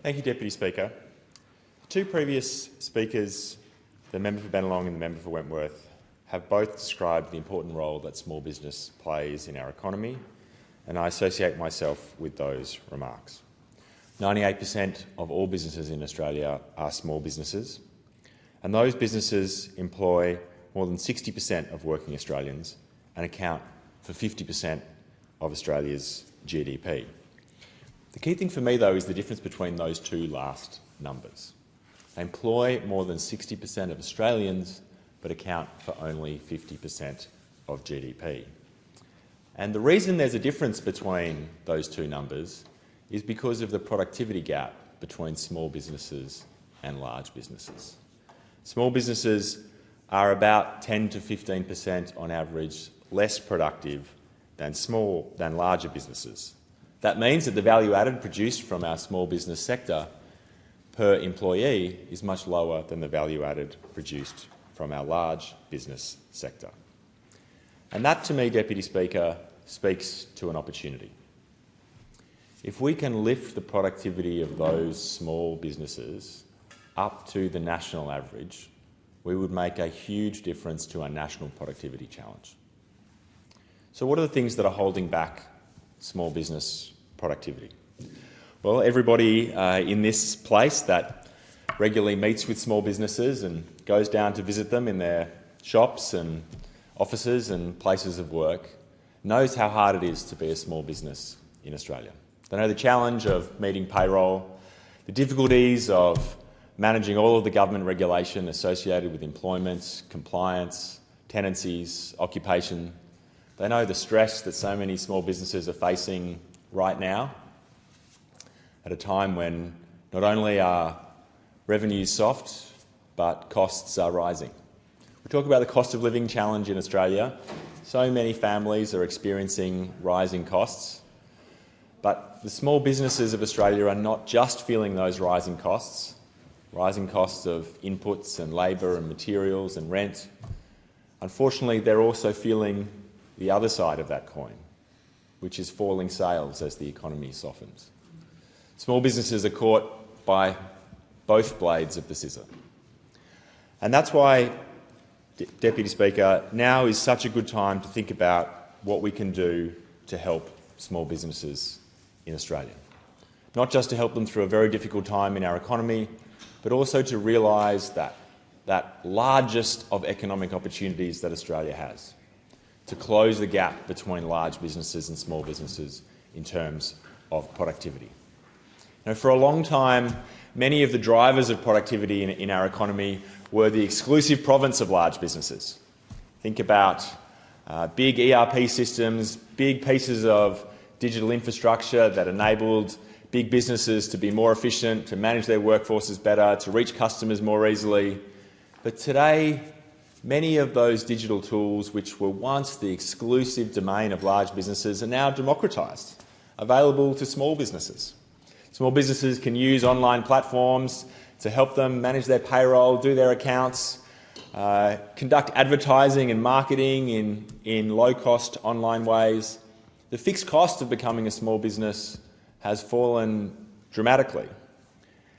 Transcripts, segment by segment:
Thank you, Deputy Speaker. The two previous speakers, the member for Bennelong and the member for Wentworth, have both described the important role that small business plays in our economy, and I associate myself with those remarks. 98% of all businesses in Australia are small businesses, and those businesses employ more than 60% of working Australians and account for 50% of Australia's GDP. The key thing for me, though, is the difference between those two last numbers. They employ more than 60% of Australians but account for only 50% of GDP. And the reason there's a difference between those two numbers is because of the productivity gap between small businesses and large businesses. Small businesses are about 10 to 15% on average less productive than larger businesses. That means that the value added produced from our small business sector per employee is much lower than the value added produced from our large business sector. And that, to me, Deputy Speaker, speaks to an opportunity. If we can lift the productivity of those small businesses up to the national average, we would make a huge difference to our national productivity challenge. So what are the things that are holding back small business productivity? Well, everybody in this place that regularly meets with small businesses and goes down to visit them in their shops and offices and places of work knows how hard it is to be a small business in Australia. They know the challenge of meeting payroll, the difficulties of managing all of the government regulation associated with employment, compliance, tenancies, occupation. They know the stress that so many small businesses are facing right now at a time when not only are revenues soft, but costs are rising. We talk about the cost of living challenge in Australia. So many families are experiencing rising costs, but the small businesses of Australia are not just feeling those rising costs of inputs and labour and materials and rent. Unfortunately, they're also feeling the other side of that coin, which is falling sales as the economy softens. Small businesses are caught by both blades of the scissor. And that's why, Deputy Speaker, now is such a good time to think about what we can do to help small businesses in Australia. Not just to help them through a very difficult time in our economy, but also to realise that largest of economic opportunities that Australia has, to close the gap between large businesses and small businesses in terms of productivity. Now, for a long time, many of the drivers of productivity in our economy were the exclusive province of large businesses. Think about big ERP systems, big pieces of digital infrastructure that enabled big businesses to be more efficient, to manage their workforces better, to reach customers more easily. But today, many of those digital tools, which were once the exclusive domain of large businesses, are now democratised, available to small businesses. Small businesses can use online platforms to help them manage their payroll, do their accounts, conduct advertising and marketing in low-cost online ways. The fixed cost of becoming a small business has fallen dramatically.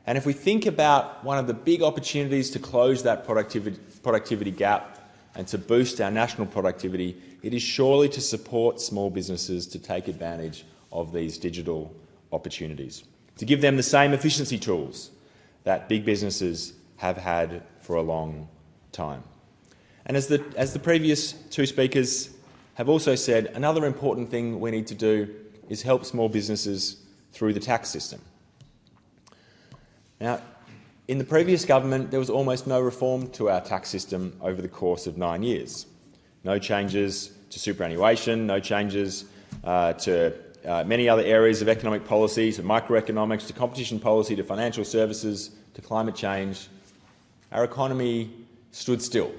And if we think about one of the big opportunities to close that productivity gap and to boost our national productivity, it is surely to support small businesses to take advantage of these digital opportunities, to give them the same efficiency tools that big businesses have had for a long time. And as the previous two speakers have also said, another important thing we need to do is help small businesses through the tax system. Now, in the previous government, there was almost no reform to our tax system over the course of 9 years. No changes to superannuation, no changes to many other areas of economic policy, to microeconomics, to competition policy, to financial services, to climate change. Our economy stood still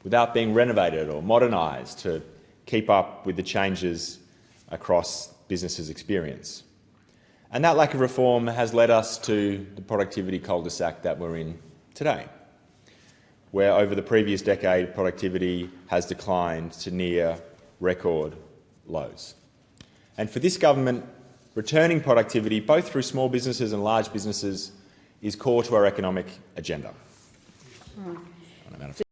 without being renovated or modernised to keep up with the changes across businesses' experience. And that lack of reform has led us to the productivity cul-de-sac that we're in today, where over the previous decade productivity has declined to near record lows. And for this government, returning productivity, both through small businesses and large businesses, is core to our economic agenda. I'm out of time.